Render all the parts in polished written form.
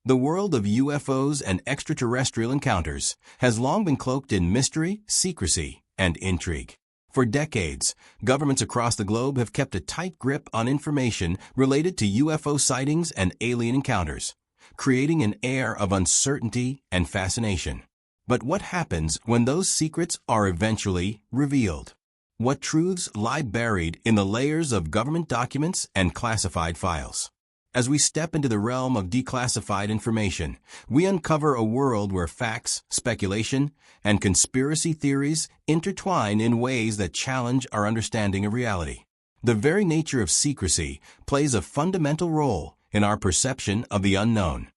The world of UFOs and extraterrestrial encounters has long been cloaked in mystery, secrecy, and intrigue. For decades, governments across the globe have kept a tight grip on information related to UFO sightings and alien encounters, creating an air of uncertainty and fascination. But what happens when those secrets are eventually revealed? What truths lie buried in the layers of government documents and classified files? As we step into the realm of declassified information, we uncover a world where facts, speculation, and conspiracy theories intertwine in ways that challenge our understanding of reality. The very nature of secrecy plays a fundamental role in our perception of the unknown.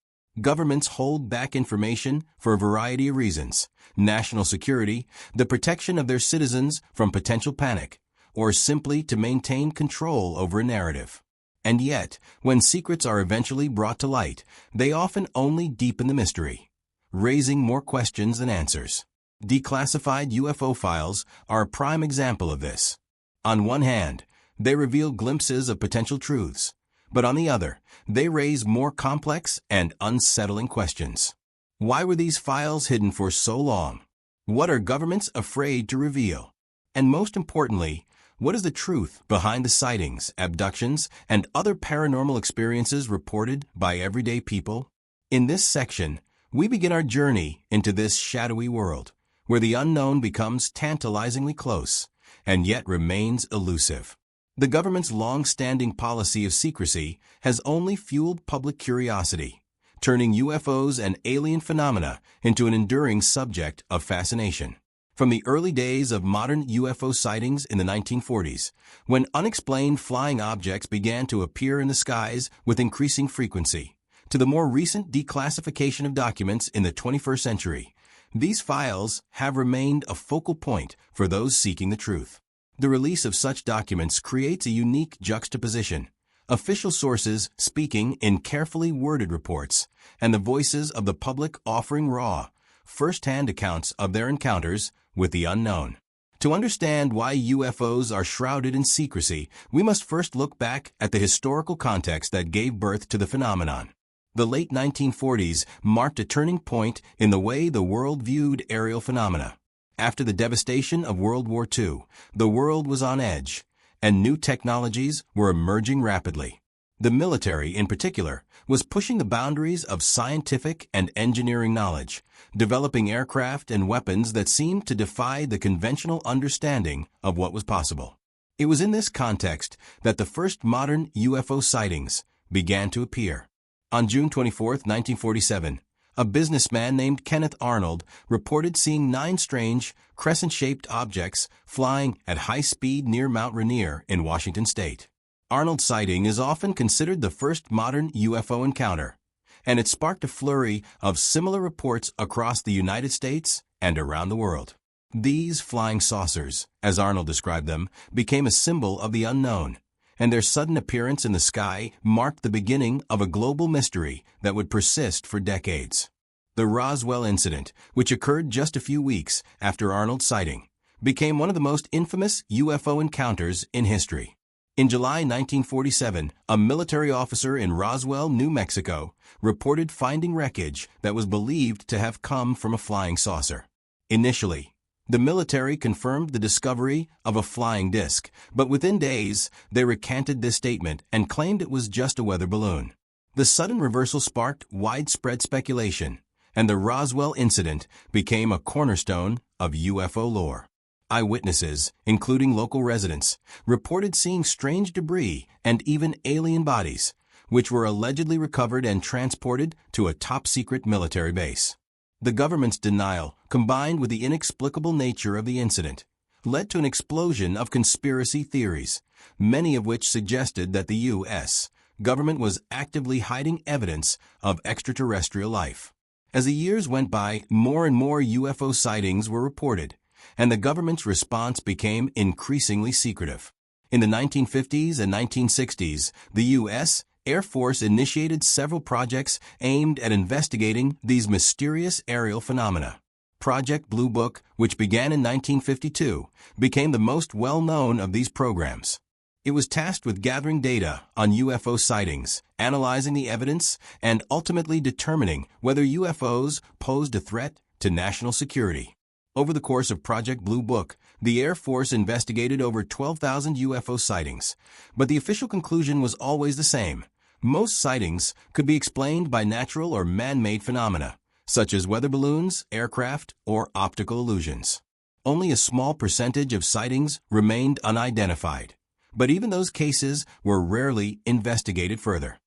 Governments hold back information for a variety of reasons: national security, the protection of their citizens from potential panic, or simply to maintain control over a narrative. And yet, when secrets are eventually brought to light, they often only deepen the mystery, raising more questions than answers. Declassified UFO files are a prime example of this. On one hand, they reveal glimpses of potential truths, but on the other, they raise more complex and unsettling questions. Why were these files hidden for so long? What are governments afraid to reveal? And most importantly, what is the truth behind the sightings, abductions, and other paranormal experiences reported by everyday people? In this section, we begin our journey into this shadowy world, where the unknown becomes tantalizingly close, and yet remains elusive. The government's long-standing policy of secrecy has only fueled public curiosity, turning UFOs and alien phenomena into an enduring subject of fascination. From the early days of modern UFO sightings in the 1940s, when unexplained flying objects began to appear in the skies with increasing frequency, to the more recent declassification of documents in the 21st century, these files have remained a focal point for those seeking the truth. The release of such documents creates a unique juxtaposition: official sources speaking in carefully worded reports, and the voices of the public offering raw, first-hand accounts of their encounters with the unknown. To understand why UFOs are shrouded in secrecy, we must first look back at the historical context that gave birth to the phenomenon. The late 1940s marked a turning point in the way the world viewed aerial phenomena. After the devastation of World War II, the world was on edge, and new technologies were emerging rapidly. The military, in particular, was pushing the boundaries of scientific and engineering knowledge, developing aircraft and weapons that seemed to defy the conventional understanding of what was possible. It was in this context that the first modern UFO sightings began to appear. On June 24, 1947, a businessman named Kenneth Arnold reported seeing 9 strange, crescent-shaped objects flying at high speed near Mount Rainier in Washington state. Arnold's sighting is often considered the first modern UFO encounter, and it sparked a flurry of similar reports across the United States and around the world. These flying saucers, as Arnold described them, became a symbol of the unknown, and their sudden appearance in the sky marked the beginning of a global mystery that would persist for decades. The Roswell incident, which occurred just a few weeks after Arnold's sighting, became one of the most infamous UFO encounters in history. In July 1947, a military officer in Roswell, New Mexico, reported finding wreckage that was believed to have come from a flying saucer. Initially, the military confirmed the discovery of a flying disc, but within days, they recanted this statement and claimed it was just a weather balloon. The sudden reversal sparked widespread speculation, and the Roswell incident became a cornerstone of UFO lore. Eyewitnesses, including local residents, reported seeing strange debris and even alien bodies, which were allegedly recovered and transported to a top-secret military base. The government's denial, combined with the inexplicable nature of the incident, led to an explosion of conspiracy theories, many of which suggested that the U.S. government was actively hiding evidence of extraterrestrial life. As the years went by, more and more UFO sightings were reported, and the government's response became increasingly secretive. In the 1950s and 1960s, the U.S. Air Force initiated several projects aimed at investigating these mysterious aerial phenomena. Project Blue Book, which began in 1952, became the most well-known of these programs. It was tasked with gathering data on UFO sightings, analyzing the evidence, and ultimately determining whether UFOs posed a threat to national security. Over the course of Project Blue Book, the Air Force investigated over 12,000 UFO sightings, but the official conclusion was always the same. Most sightings could be explained by natural or man-made phenomena, such as weather balloons, aircraft, or optical illusions. Only a small percentage of sightings remained unidentified, but even those cases were rarely investigated further.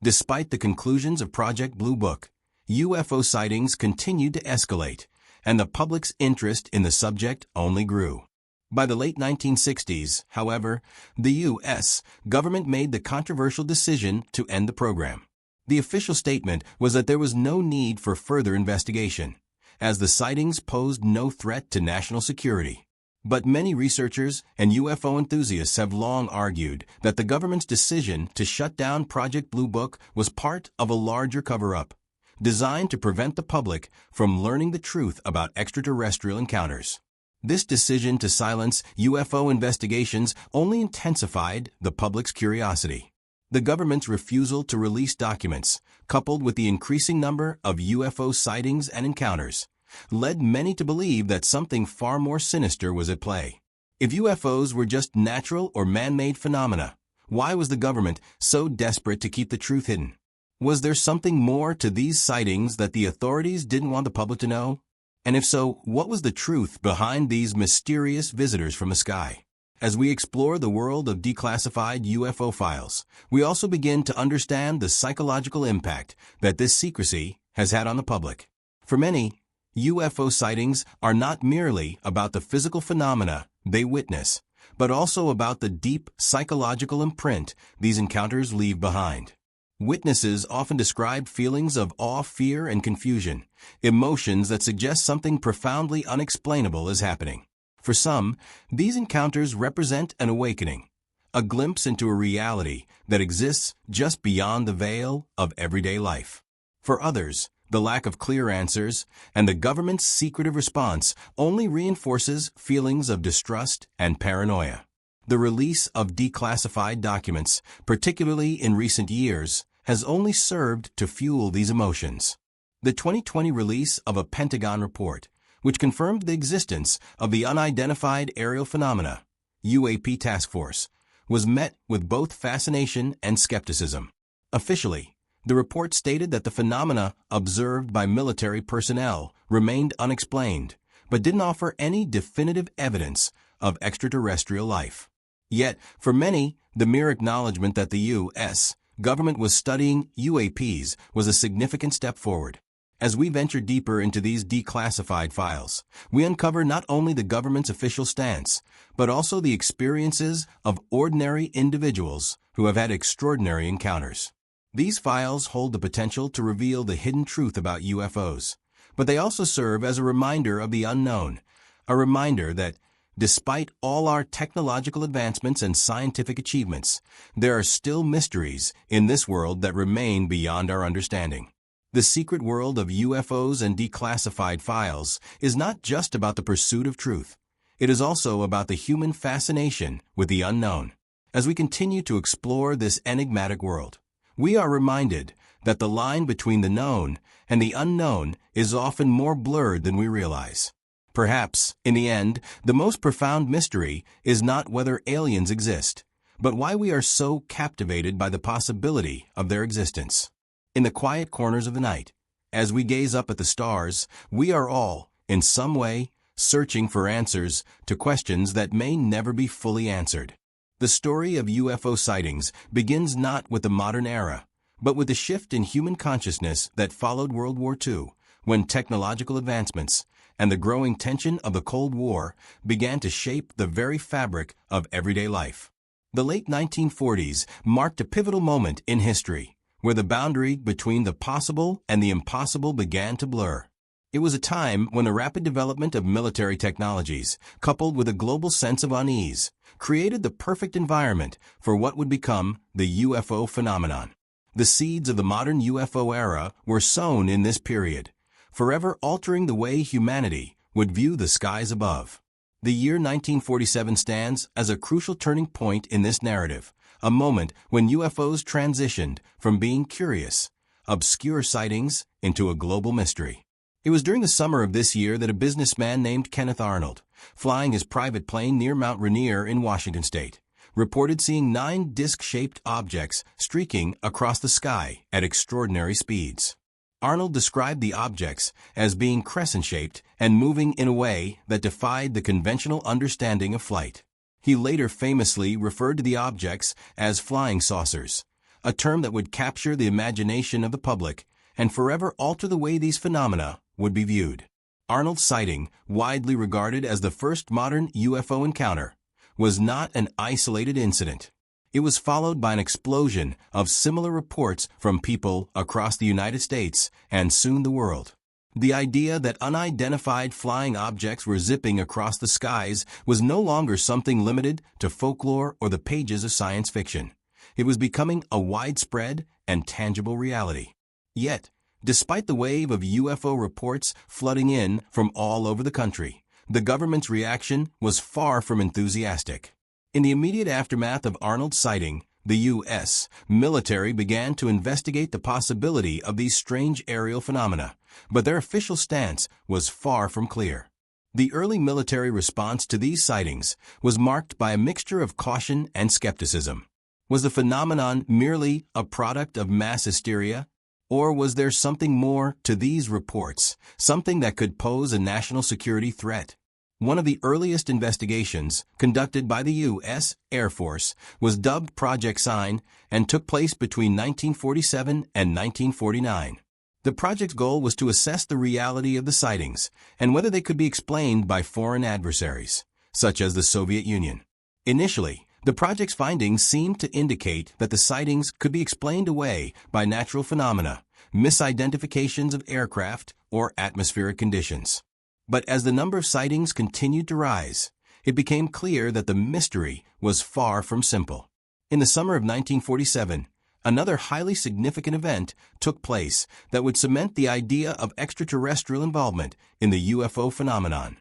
Despite the conclusions of Project Blue Book, UFO sightings continued to escalate, and the public's interest in the subject only grew. By the late 1960s, however, the U.S. government made the controversial decision to end the program. The official statement was that there was no need for further investigation, as the sightings posed no threat to national security. But many researchers and UFO enthusiasts have long argued that the government's decision to shut down Project Blue Book was part of a larger cover-up, designed to prevent the public from learning the truth about extraterrestrial encounters. This decision to silence UFO investigations only intensified the public's curiosity. The government's refusal to release documents, coupled with the increasing number of UFO sightings and encounters, led many to believe that something far more sinister was at play. If UFOs were just natural or man-made phenomena, why was the government so desperate to keep the truth hidden? Was there something more to these sightings that the authorities didn't want the public to know? And if so, what was the truth behind these mysterious visitors from the sky? As we explore the world of declassified UFO files, we also begin to understand the psychological impact that this secrecy has had on the public. For many, UFO sightings are not merely about the physical phenomena they witness, but also about the deep psychological imprint these encounters leave behind. Witnesses often describe feelings of awe, fear, and confusion, emotions that suggest something profoundly unexplainable is happening. For some, these encounters represent an awakening, a glimpse into a reality that exists just beyond the veil of everyday life. For others, the lack of clear answers and the government's secretive response only reinforces feelings of distrust and paranoia. The release of declassified documents, particularly in recent years, has only served to fuel these emotions. The 2020 release of a Pentagon report, which confirmed the existence of the Unidentified Aerial Phenomena, UAP Task Force, was met with both fascination and skepticism. Officially, the report stated that the phenomena observed by military personnel remained unexplained, but didn't offer any definitive evidence of extraterrestrial life. Yet, for many, the mere acknowledgement that the U.S. government was studying UAPs was a significant step forward. As we venture deeper into these declassified files, we uncover not only the government's official stance, but also the experiences of ordinary individuals who have had extraordinary encounters. These files hold the potential to reveal the hidden truth about UFOs, but they also serve as a reminder of the unknown, a reminder that despite all our technological advancements and scientific achievements, there are still mysteries in this world that remain beyond our understanding. The secret world of UFOs and declassified files is not just about the pursuit of truth. It is also about the human fascination with the unknown. As we continue to explore this enigmatic world, we are reminded that the line between the known and the unknown is often more blurred than we realize. Perhaps, in the end, the most profound mystery is not whether aliens exist, but why we are so captivated by the possibility of their existence. In the quiet corners of the night, as we gaze up at the stars, we are all, in some way, searching for answers to questions that may never be fully answered. The story of UFO sightings begins not with the modern era, but with the shift in human consciousness that followed World War II, when technological advancements and the growing tension of the Cold War began to shape the very fabric of everyday life. The late 1940s marked a pivotal moment in history, where the boundary between the possible and the impossible began to blur. It was a time when the rapid development of military technologies, coupled with a global sense of unease, created the perfect environment for what would become the UFO phenomenon. The seeds of the modern UFO era were sown in this period, forever altering the way humanity would view the skies above. The year 1947 stands as a crucial turning point in this narrative, a moment when UFOs transitioned from being curious, obscure sightings into a global mystery. It was during the summer of this year that a businessman named Kenneth Arnold, flying his private plane near Mount Rainier in Washington state, reported seeing 9 disc-shaped objects streaking across the sky at extraordinary speeds. Arnold described the objects as being crescent-shaped and moving in a way that defied the conventional understanding of flight. He later famously referred to the objects as flying saucers, a term that would capture the imagination of the public and forever alter the way these phenomena would be viewed. Arnold's sighting, widely regarded as the first modern UFO encounter, was not an isolated incident. It was followed by an explosion of similar reports from people across the United States and soon the world. The idea that unidentified flying objects were zipping across the skies was no longer something limited to folklore or the pages of science fiction. It was becoming a widespread and tangible reality. Yet, despite the wave of UFO reports flooding in from all over the country, the government's reaction was far from enthusiastic. In the immediate aftermath of Arnold's sighting, the U.S. military began to investigate the possibility of these strange aerial phenomena, but their official stance was far from clear. The early military response to these sightings was marked by a mixture of caution and skepticism. Was the phenomenon merely a product of mass hysteria? Or was there something more to these reports, something that could pose a national security threat? One of the earliest investigations, conducted by the U.S. Air Force, was dubbed Project Sign and took place between 1947 and 1949. The project's goal was to assess the reality of the sightings and whether they could be explained by foreign adversaries, such as the Soviet Union. Initially, the project's findings seemed to indicate that the sightings could be explained away by natural phenomena, misidentifications of aircraft, or atmospheric conditions. But as the number of sightings continued to rise, it became clear that the mystery was far from simple. In the summer of 1947, another highly significant event took place that would cement the idea of extraterrestrial involvement in the UFO phenomenon: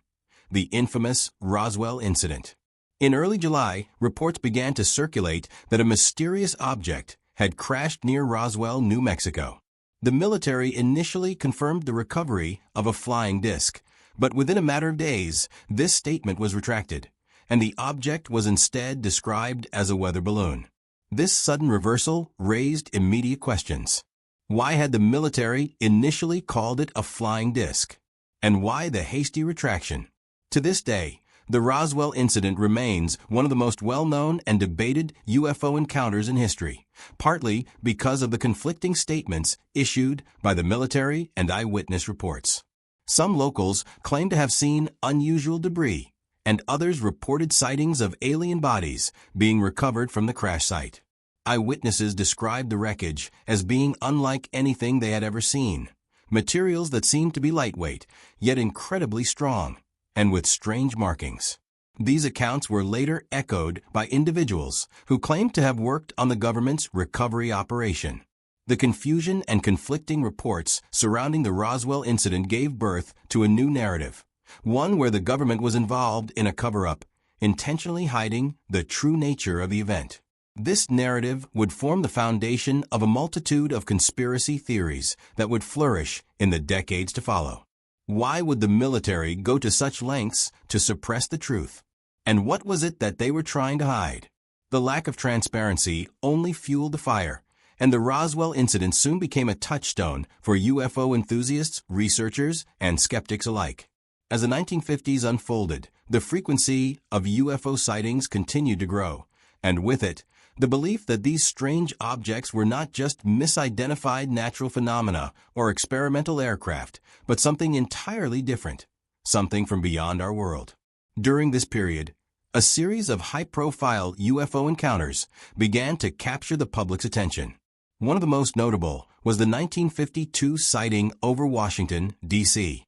the infamous Roswell incident. In early July, reports began to circulate that a mysterious object had crashed near Roswell, New Mexico. The military initially confirmed the recovery of a flying disc, but within a matter of days, this statement was retracted, and the object was instead described as a weather balloon. This sudden reversal raised immediate questions. Why had the military initially called it a flying disc? And why the hasty retraction? To this day, the Roswell incident remains one of the most well-known and debated UFO encounters in history, partly because of the conflicting statements issued by the military and eyewitness reports. Some locals claim to have seen unusual debris, and others reported sightings of alien bodies being recovered from the crash site. Eyewitnesses described the wreckage as being unlike anything they had ever seen, materials that seemed to be lightweight, yet incredibly strong, and with strange markings. These accounts were later echoed by individuals who claimed to have worked on the government's recovery operation. The confusion and conflicting reports surrounding the Roswell incident gave birth to a new narrative, one where the government was involved in a cover-up, intentionally hiding the true nature of the event. This narrative would form the foundation of a multitude of conspiracy theories that would flourish in the decades to follow. Why would the military go to such lengths to suppress the truth? And what was it that they were trying to hide? The lack of transparency only fueled the fire, and the Roswell incident soon became a touchstone for UFO enthusiasts, researchers, and skeptics alike. As the 1950s unfolded, the frequency of UFO sightings continued to grow, and with it, the belief that these strange objects were not just misidentified natural phenomena or experimental aircraft, but something entirely different, something from beyond our world. During this period, a series of high-profile UFO encounters began to capture the public's attention. One of the most notable was the 1952 sighting over Washington, D.C.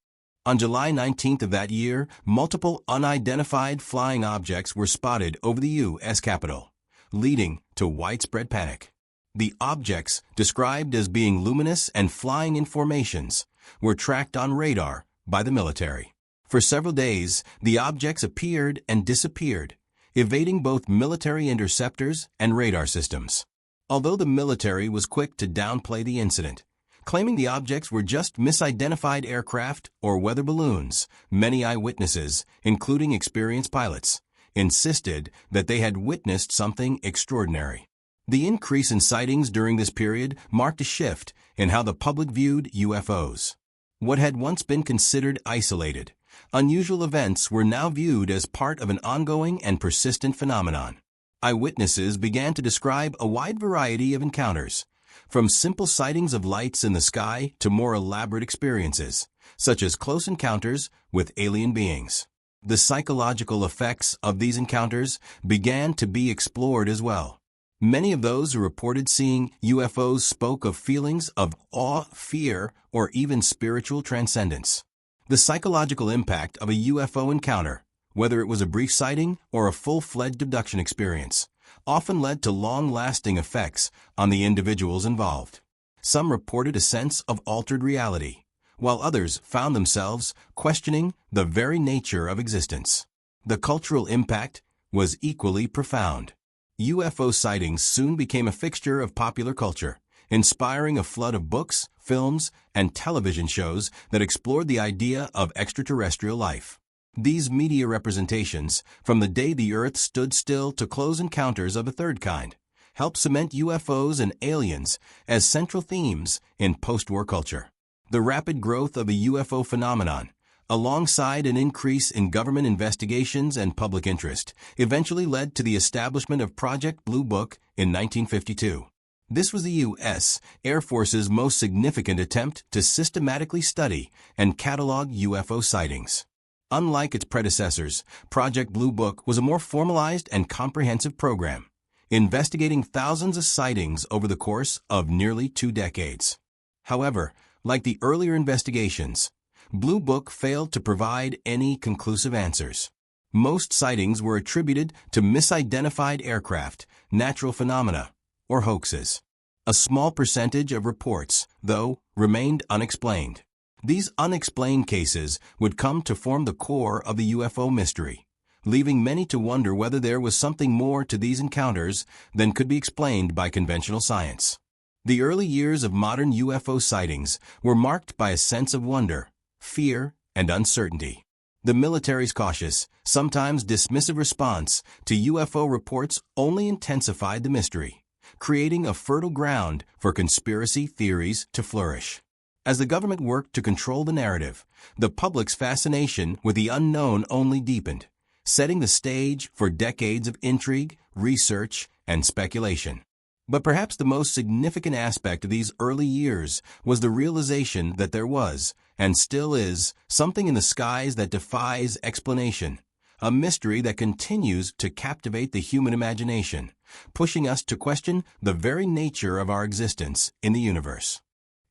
On July 19th of that year, multiple unidentified flying objects were spotted over the U.S. Capitol, leading to widespread panic. The objects, described as being luminous and flying in formations, were tracked on radar by the military. For several days, the objects appeared and disappeared, evading both military interceptors and radar systems. Although the military was quick to downplay the incident, claiming the objects were just misidentified aircraft or weather balloons, many eyewitnesses, including experienced pilots, insisted that they had witnessed something extraordinary. The increase in sightings during this period marked a shift in how the public viewed UFOs. What had once been considered isolated, unusual events were now viewed as part of an ongoing and persistent phenomenon. Eyewitnesses began to describe a wide variety of encounters, from simple sightings of lights in the sky to more elaborate experiences, such as close encounters with alien beings. The psychological effects of these encounters began to be explored as well. Many of those who reported seeing UFOs spoke of feelings of awe, fear, or even spiritual transcendence. The psychological impact of a UFO encounter, whether it was a brief sighting or a full-fledged abduction experience, often led to long-lasting effects on the individuals involved. Some reported a sense of altered reality, while others found themselves questioning the very nature of existence. The cultural impact was equally profound. UFO sightings soon became a fixture of popular culture, inspiring a flood of books, films, and television shows that explored the idea of extraterrestrial life. These media representations, from the day the Earth stood still to close encounters of a third kind, helped cement UFOs and aliens as central themes in post-war culture. The rapid growth of the UFO phenomenon, alongside an increase in government investigations and public interest, eventually led to the establishment of Project Blue Book in 1952. This was the U.S. Air Force's most significant attempt to systematically study and catalog UFO sightings. Unlike its predecessors, Project Blue Book was a more formalized and comprehensive program, investigating thousands of sightings over the course of nearly 2 decades. However, like the earlier investigations, Blue Book failed to provide any conclusive answers. Most sightings were attributed to misidentified aircraft, natural phenomena, or hoaxes. A small percentage of reports, though, remained unexplained. These unexplained cases would come to form the core of the UFO mystery, leaving many to wonder whether there was something more to these encounters than could be explained by conventional science. The early years of modern UFO sightings were marked by a sense of wonder, fear, and uncertainty. The military's cautious, sometimes dismissive response to UFO reports only intensified the mystery, creating a fertile ground for conspiracy theories to flourish. As the government worked to control the narrative, the public's fascination with the unknown only deepened, setting the stage for decades of intrigue, research, and speculation. But perhaps the most significant aspect of these early years was the realization that there was, and still is, something in the skies that defies explanation, a mystery that continues to captivate the human imagination, pushing us to question the very nature of our existence in the universe.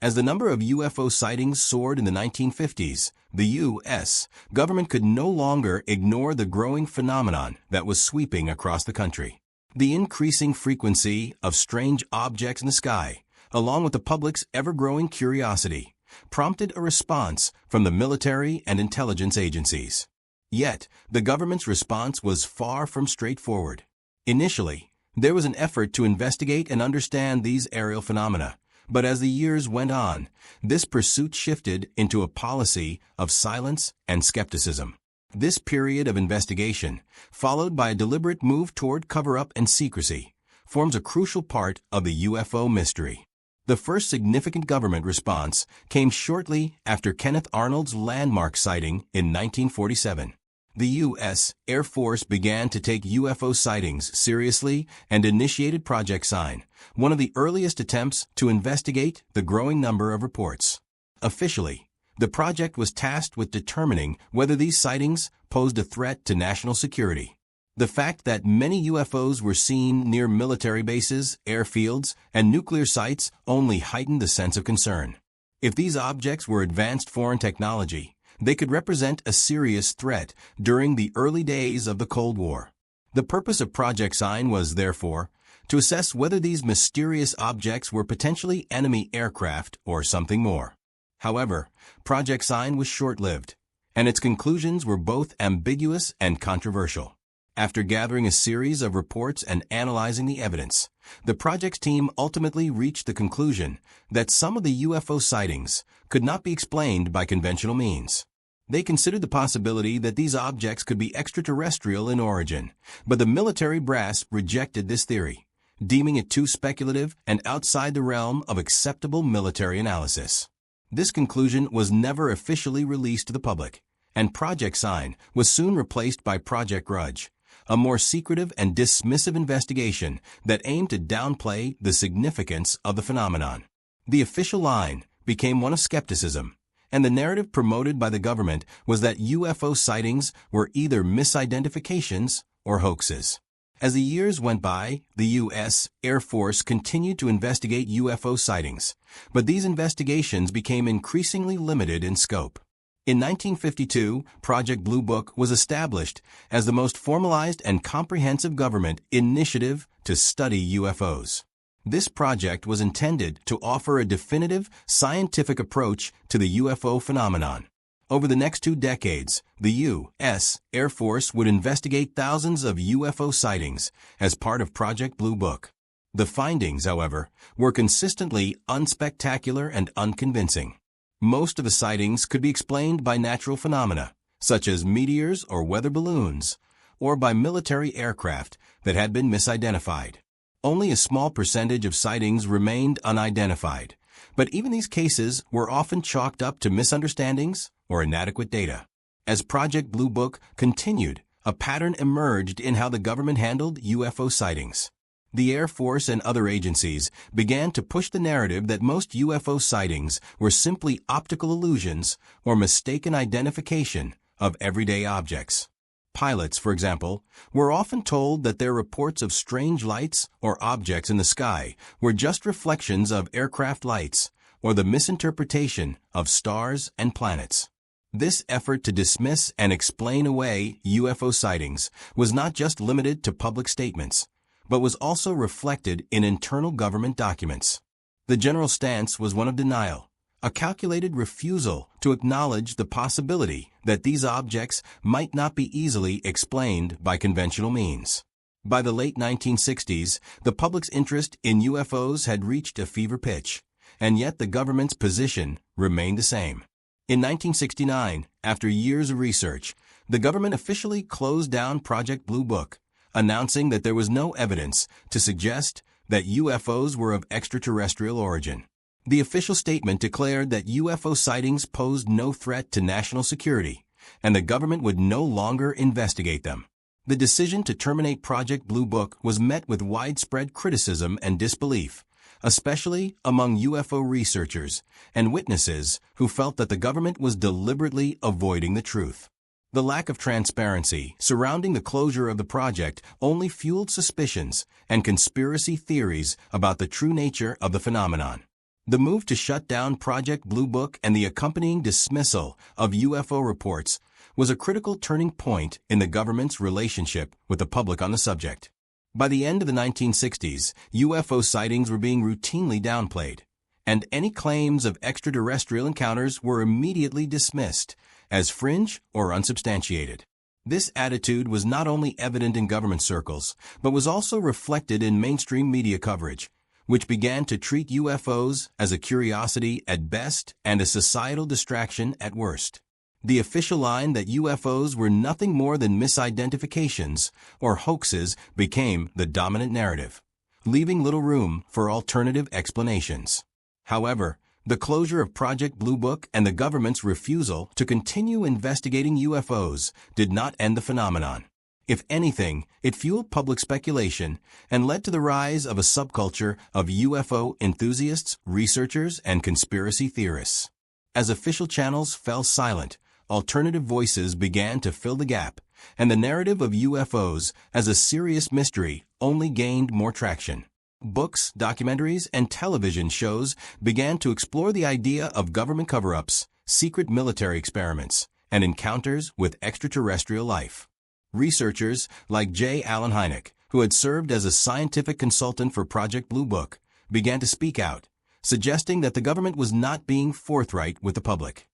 As the number of UFO sightings soared in the 1950s, the U.S. government could no longer ignore the growing phenomenon that was sweeping across the country. The increasing frequency of strange objects in the sky, along with the public's ever-growing curiosity, prompted a response from the military and intelligence agencies. Yet, the government's response was far from straightforward. Initially, there was an effort to investigate and understand these aerial phenomena, but as the years went on, this pursuit shifted into a policy of silence and skepticism. This period of investigation, followed by a deliberate move toward cover-up and secrecy, forms a crucial part of the UFO mystery. The first significant government response came shortly after Kenneth Arnold's landmark sighting in 1947. The U.S. Air Force began to take UFO sightings seriously and initiated Project Sign, one of the earliest attempts to investigate the growing number of reports. Officially, the project was tasked with determining whether these sightings posed a threat to national security. The fact that many UFOs were seen near military bases, airfields, and nuclear sites only heightened the sense of concern. If these objects were advanced foreign technology, they could represent a serious threat during the early days of the Cold War. The purpose of Project Sign was, therefore, to assess whether these mysterious objects were potentially enemy aircraft or something more. However, Project Sign was short-lived. and its conclusions were both ambiguous and controversial. After gathering a series of reports and analyzing the evidence, the project's team ultimately reached the conclusion that some of the UFO sightings could not be explained by conventional means. They considered the possibility that these objects could be extraterrestrial in origin, but the military brass rejected this theory, deeming it too speculative and outside the realm of acceptable military analysis. This conclusion was never officially released to the public, and Project Sign was soon replaced by Project Grudge, a more secretive and dismissive investigation that aimed to downplay the significance of the phenomenon. The official line became one of skepticism, and the narrative promoted by the government was that UFO sightings were either misidentifications or hoaxes. As the years went by, the U.S. Air Force continued to investigate UFO sightings, but these investigations became increasingly limited in scope. In 1952, Project Blue Book was established as the most formalized and comprehensive government initiative to study UFOs. This project was intended to offer a definitive scientific approach to the UFO phenomenon. Over the next 2 decades, the U.S. Air Force would investigate thousands of UFO sightings as part of Project Blue Book. The findings, however, were consistently unspectacular and unconvincing. Most of the sightings could be explained by natural phenomena, such as meteors or weather balloons, or by military aircraft that had been misidentified. Only a small percentage of sightings remained unidentified, but even these cases were often chalked up to misunderstandings or inadequate data. As Project Blue Book continued, a pattern emerged in how the government handled UFO sightings. The Air Force and other agencies began to push the narrative that most UFO sightings were simply optical illusions or mistaken identification of everyday objects. Pilots, for example, were often told that their reports of strange lights or objects in the sky were just reflections of aircraft lights or the misinterpretation of stars and planets. This effort to dismiss and explain away UFO sightings was not just limited to public statements, but was also reflected in internal government documents. The general stance was one of denial, a calculated refusal to acknowledge the possibility that these objects might not be easily explained by conventional means. By the late 1960s, the public's interest in UFOs had reached a fever pitch, and yet the government's position remained the same. In 1969, after years of research, the government officially closed down Project Blue Book, announcing that there was no evidence to suggest that UFOs were of extraterrestrial origin. The official statement declared that UFO sightings posed no threat to national security, and the government would no longer investigate them. The decision to terminate Project Blue Book was met with widespread criticism and disbelief, especially among UFO researchers and witnesses who felt that the government was deliberately avoiding the truth. The lack of transparency surrounding the closure of the project only fueled suspicions and conspiracy theories about the true nature of the phenomenon. The move to shut down Project Blue Book and the accompanying dismissal of UFO reports was a critical turning point in the government's relationship with the public on the subject. By the end of the 1960s, UFO sightings were being routinely downplayed, and any claims of extraterrestrial encounters were immediately dismissed as fringe or unsubstantiated. This attitude was not only evident in government circles, but was also reflected in mainstream media coverage, which began to treat UFOs as a curiosity at best and a societal distraction at worst. The official line that UFOs were nothing more than misidentifications or hoaxes became the dominant narrative, leaving little room for alternative explanations. However, the closure of Project Blue Book and the government's refusal to continue investigating UFOs did not end the phenomenon. If anything, it fueled public speculation and led to the rise of a subculture of UFO enthusiasts, researchers, and conspiracy theorists. As official channels fell silent, alternative voices began to fill the gap, and the narrative of UFOs as a serious mystery only gained more traction. Books, documentaries, and television shows began to explore the idea of government cover-ups, secret military experiments, and encounters with extraterrestrial life. Researchers like J. Allen Hynek, who had served as a scientific consultant for Project Blue Book, began to speak out, suggesting that the government was not being forthright with the public.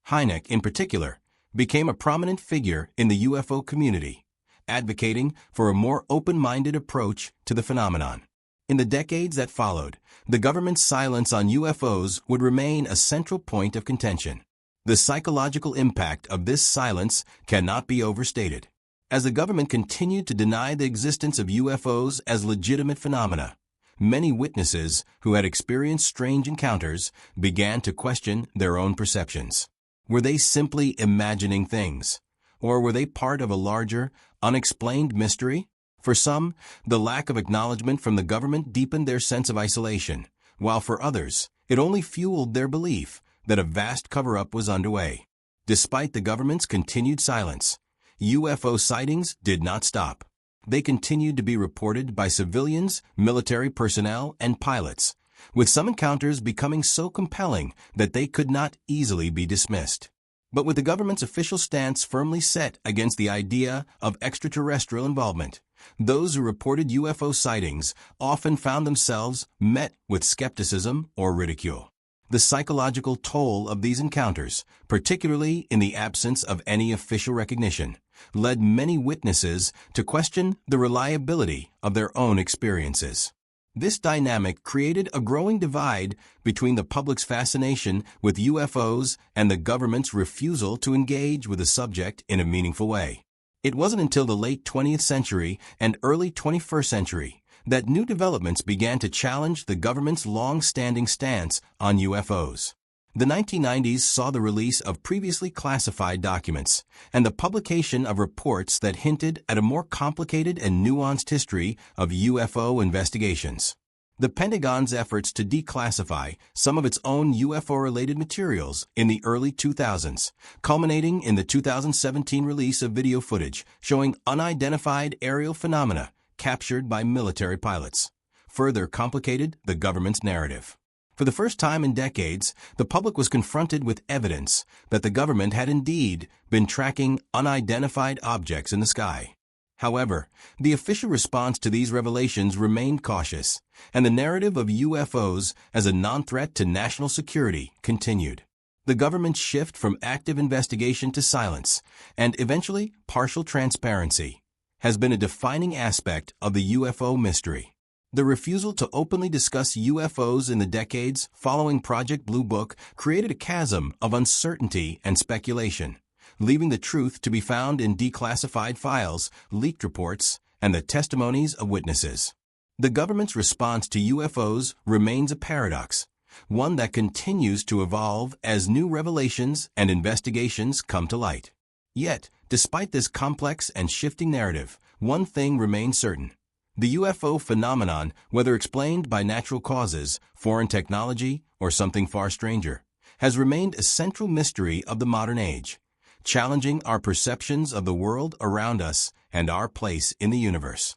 Hynek, in particular, became a prominent figure in the UFO community, advocating for a more open-minded approach to the phenomenon. In the decades that followed, the government's silence on UFOs would remain a central point of contention. The psychological impact of this silence cannot be overstated. As the government continued to deny the existence of UFOs as legitimate phenomena, many witnesses who had experienced strange encounters began to question their own perceptions. Were they simply imagining things? Or were they part of a larger, unexplained mystery? For some, the lack of acknowledgement from the government deepened their sense of isolation, while for others, it only fueled their belief that a vast cover-up was underway. Despite the government's continued silence, UFO sightings did not stop. They continued to be reported by civilians, military personnel, and pilots, with some encounters becoming so compelling that they could not easily be dismissed. But with the government's official stance firmly set against the idea of extraterrestrial involvement, those who reported UFO sightings often found themselves met with skepticism or ridicule. The psychological toll of these encounters, particularly in the absence of any official recognition, led many witnesses to question the reliability of their own experiences. This dynamic created a growing divide between the public's fascination with UFOs and the government's refusal to engage with the subject in a meaningful way. It wasn't until the late 20th century and early 21st century that new developments began to challenge the government's long-standing stance on UFOs. The 1990s saw the release of previously classified documents and the publication of reports that hinted at a more complicated and nuanced history of UFO investigations. The Pentagon's efforts to declassify some of its own UFO-related materials in the early 2000s, culminating in the 2017 release of video footage showing unidentified aerial phenomena captured by military pilots, further complicated the government's narrative. For the first time in decades, the public was confronted with evidence that the government had indeed been tracking unidentified objects in the sky. However, the official response to these revelations remained cautious, and the narrative of UFOs as a non-threat to national security continued. The government's shift from active investigation to silence, and eventually partial transparency, has been a defining aspect of the UFO mystery. The refusal to openly discuss UFOs in the decades following Project Blue Book created a chasm of uncertainty and speculation, leaving the truth to be found in declassified files, leaked reports, and the testimonies of witnesses. The government's response to UFOs remains a paradox, one that continues to evolve as new revelations and investigations come to light. Yet, despite this complex and shifting narrative, one thing remains certain. The UFO phenomenon, whether explained by natural causes, foreign technology, or something far stranger, has remained a central mystery of the modern age, challenging our perceptions of the world around us and our place in the universe.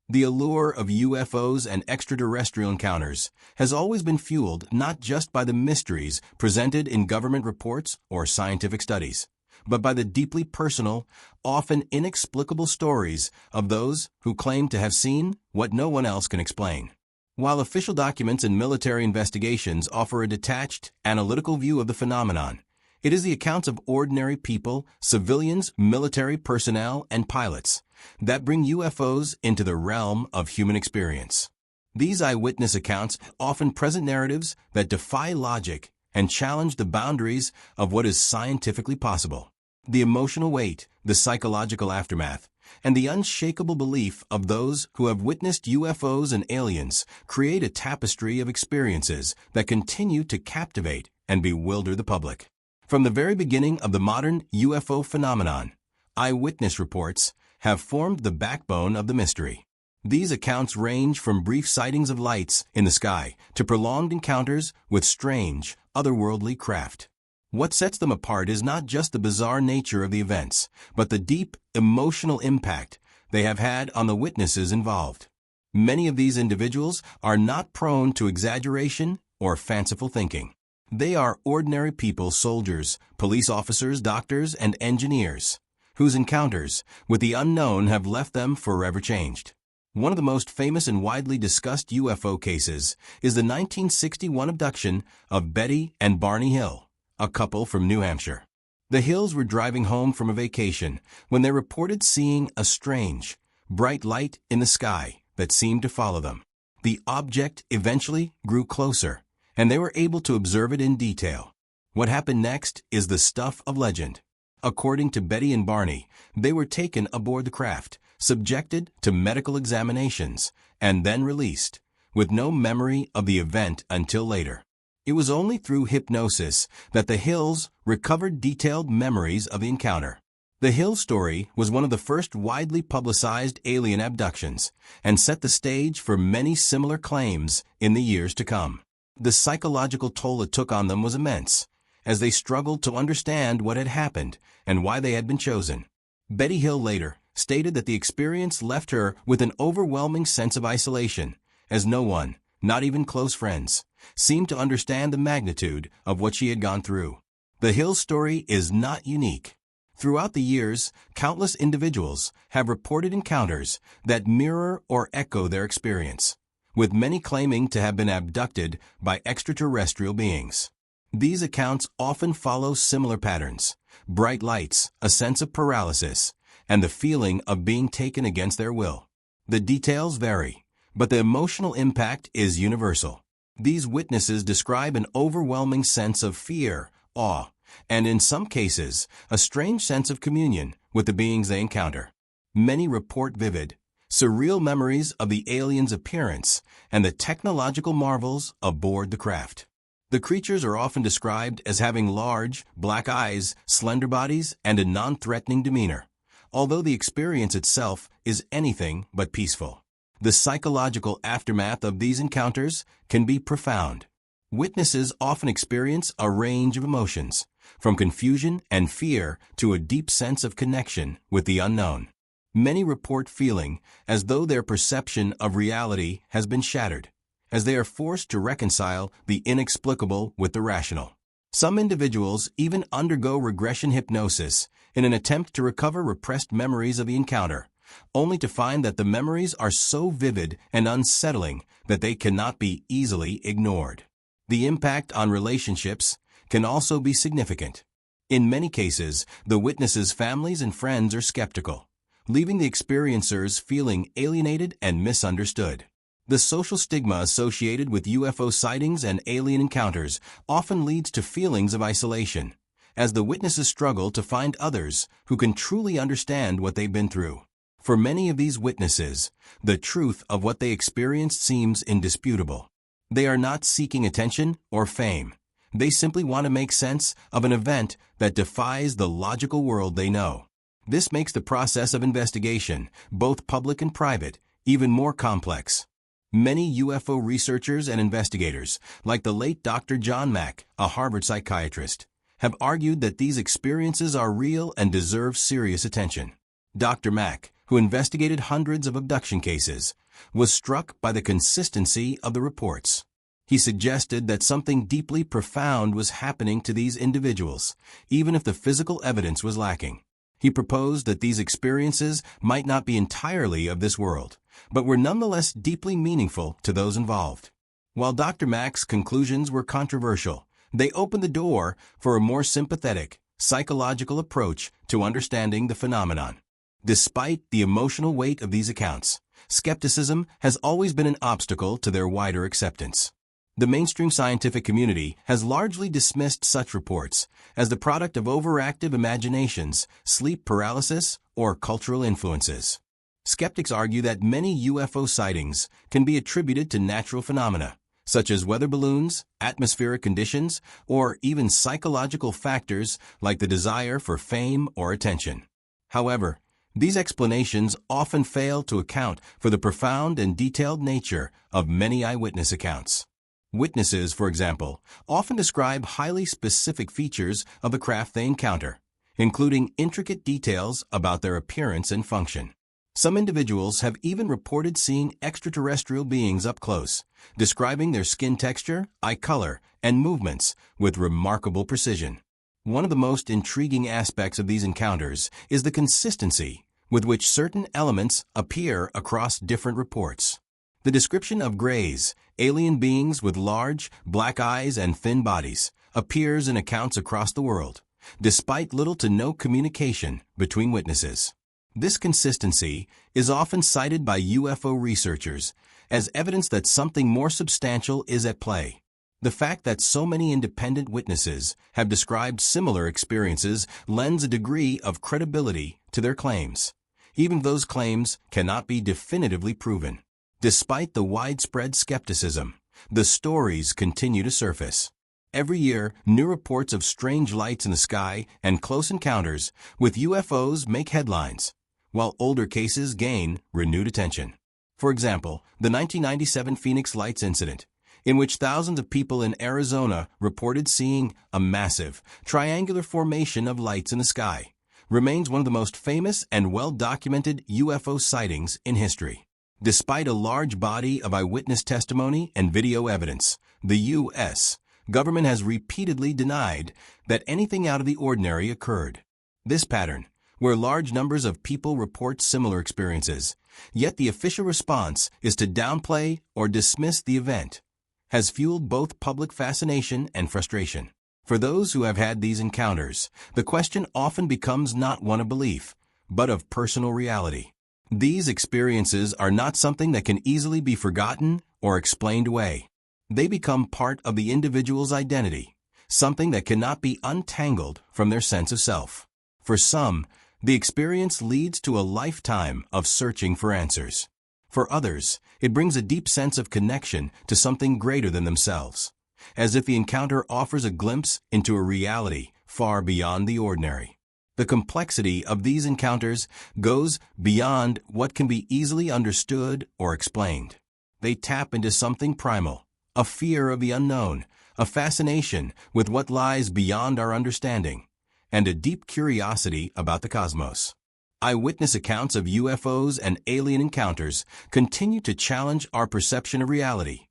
The allure of UFOs and extraterrestrial encounters has always been fueled not just by the mysteries presented in government reports or scientific studies, but by the deeply personal, often inexplicable stories of those who claim to have seen what no one else can explain. While official documents and military investigations offer a detached, analytical view of the phenomenon, it is the accounts of ordinary people, civilians, military personnel, and pilots that bring UFOs into the realm of human experience. These eyewitness accounts often present narratives that defy logic and challenge the boundaries of what is scientifically possible. The emotional weight, the psychological aftermath, and the unshakable belief of those who have witnessed UFOs and aliens create a tapestry of experiences that continue to captivate and bewilder the public. From the very beginning of the modern UFO phenomenon, eyewitness reports have formed the backbone of the mystery. These accounts range from brief sightings of lights in the sky to prolonged encounters with strange, otherworldly craft. What sets them apart is not just the bizarre nature of the events, but the deep, emotional impact they have had on the witnesses involved. Many of these individuals are not prone to exaggeration or fanciful thinking. They are ordinary people, soldiers, police officers, doctors, and engineers, whose encounters with the unknown have left them forever changed. One of the most famous and widely discussed UFO cases is the 1961 abduction of Betty and Barney Hill, a couple from New Hampshire. The Hills were driving home from a vacation when they reported seeing a strange, bright light in the sky that seemed to follow them. The object eventually grew closer, and they were able to observe it in detail. What happened next is the stuff of legend. According to Betty and Barney, they were taken aboard the craft, subjected to medical examinations, and then released, with no memory of the event until later. It was only through hypnosis that the Hills recovered detailed memories of the encounter. The Hill story was one of the first widely publicized alien abductions and set the stage for many similar claims in the years to come. The psychological toll it took on them was immense, as they struggled to understand what had happened and why they had been chosen. Betty Hill later stated that the experience left her with an overwhelming sense of isolation, as no one, not even close friends, seemed to understand the magnitude of what she had gone through. The Hill story is not unique. Throughout the years, countless individuals have reported encounters that mirror or echo their experience, with many claiming to have been abducted by extraterrestrial beings. These accounts often follow similar patterns: bright lights, a sense of paralysis, and the feeling of being taken against their will. The details vary, but the emotional impact is universal. These witnesses describe an overwhelming sense of fear, awe, and in some cases, a strange sense of communion with the beings they encounter. Many report vivid, surreal memories of the aliens' appearance and the technological marvels aboard the craft. The creatures are often described as having large, black eyes, slender bodies, and a non-threatening demeanor, although the experience itself is anything but peaceful. The psychological aftermath of these encounters can be profound. Witnesses often experience a range of emotions, from confusion and fear to a deep sense of connection with the unknown. Many report feeling as though their perception of reality has been shattered, as they are forced to reconcile the inexplicable with the rational. Some individuals even undergo regression hypnosis in an attempt to recover repressed memories of the encounter, only to find that the memories are so vivid and unsettling that they cannot be easily ignored. The impact on relationships can also be significant. In many cases, the witnesses' families and friends are skeptical, leaving the experiencers feeling alienated and misunderstood. The social stigma associated with UFO sightings and alien encounters often leads to feelings of isolation, as the witnesses struggle to find others who can truly understand what they've been through. For many of these witnesses, the truth of what they experienced seems indisputable. They are not seeking attention or fame. They simply want to make sense of an event that defies the logical world they know. This makes the process of investigation, both public and private, even more complex. Many UFO researchers and investigators, like the late Dr. John Mack, a Harvard psychiatrist, have argued that these experiences are real and deserve serious attention. Dr. Mack, who investigated hundreds of abduction cases, was struck by the consistency of the reports. He suggested that something deeply profound was happening to these individuals, even if the physical evidence was lacking. He proposed that these experiences might not be entirely of this world, but were nonetheless deeply meaningful to those involved. While Dr. Mack's conclusions were controversial, they opened the door for a more sympathetic, psychological approach to understanding the phenomenon. Despite the emotional weight of these accounts, skepticism has always been an obstacle to their wider acceptance. The mainstream scientific community has largely dismissed such reports as the product of overactive imaginations, sleep paralysis, or cultural influences. Skeptics argue that many UFO sightings can be attributed to natural phenomena, such as weather balloons, atmospheric conditions, or even psychological factors like the desire for fame or attention. However, these explanations often fail to account for the profound and detailed nature of many eyewitness accounts. Witnesses, for example, often describe highly specific features of the craft they encounter, including intricate details about their appearance and function. Some individuals have even reported seeing extraterrestrial beings up close, describing their skin texture, eye color, and movements with remarkable precision. One of the most intriguing aspects of these encounters is the consistency with which certain elements appear across different reports. The description of greys, alien beings with large, black eyes and thin bodies, appears in accounts across the world, despite little to no communication between witnesses. This consistency is often cited by UFO researchers as evidence that something more substantial is at play. The fact that so many independent witnesses have described similar experiences lends a degree of credibility to their claims. Even those claims cannot be definitively proven. Despite the widespread skepticism, the stories continue to surface. Every year, new reports of strange lights in the sky and close encounters with UFOs make headlines, while older cases gain renewed attention. For example, the 1997 Phoenix Lights incident, in which thousands of people in Arizona reported seeing a massive, triangular formation of lights in the sky, remains one of the most famous and well-documented UFO sightings in history. Despite a large body of eyewitness testimony and video evidence, the U.S. government has repeatedly denied that anything out of the ordinary occurred. This pattern, where large numbers of people report similar experiences, yet the official response is to downplay or dismiss the event, has fueled both public fascination and frustration. For those who have had these encounters, the question often becomes not one of belief, but of personal reality. These experiences are not something that can easily be forgotten or explained away. They become part of the individual's identity, something that cannot be untangled from their sense of self. For some, the experience leads to a lifetime of searching for answers. For others, it brings a deep sense of connection to something greater than themselves, as if the encounter offers a glimpse into a reality far beyond the ordinary. The complexity of these encounters goes beyond what can be easily understood or explained. They tap into something primal, a fear of the unknown, a fascination with what lies beyond our understanding, and a deep curiosity about the cosmos. Eyewitness accounts of UFOs and alien encounters continue to challenge our perception of reality,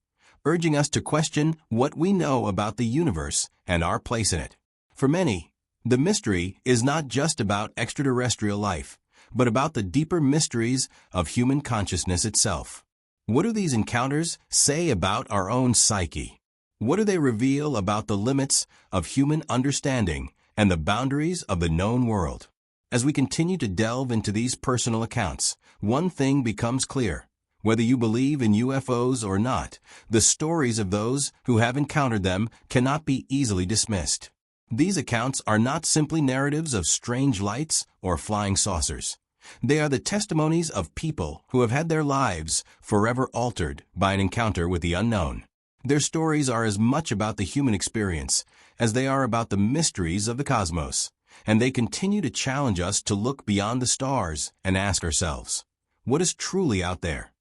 urging us to question what we know about the universe and our place in it. For many, the mystery is not just about extraterrestrial life, but about the deeper mysteries of human consciousness itself. What do these encounters say about our own psyche? What do they reveal about the limits of human understanding and the boundaries of the known world? As we continue to delve into these personal accounts, one thing becomes clear. Whether you believe in UFOs or not, the stories of those who have encountered them cannot be easily dismissed. These accounts are not simply narratives of strange lights or flying saucers. They are the testimonies of people who have had their lives forever altered by an encounter with the unknown. Their stories are as much about the human experience as they are about the mysteries of the cosmos, and they continue to challenge us to look beyond the stars and ask ourselves, what is truly out there?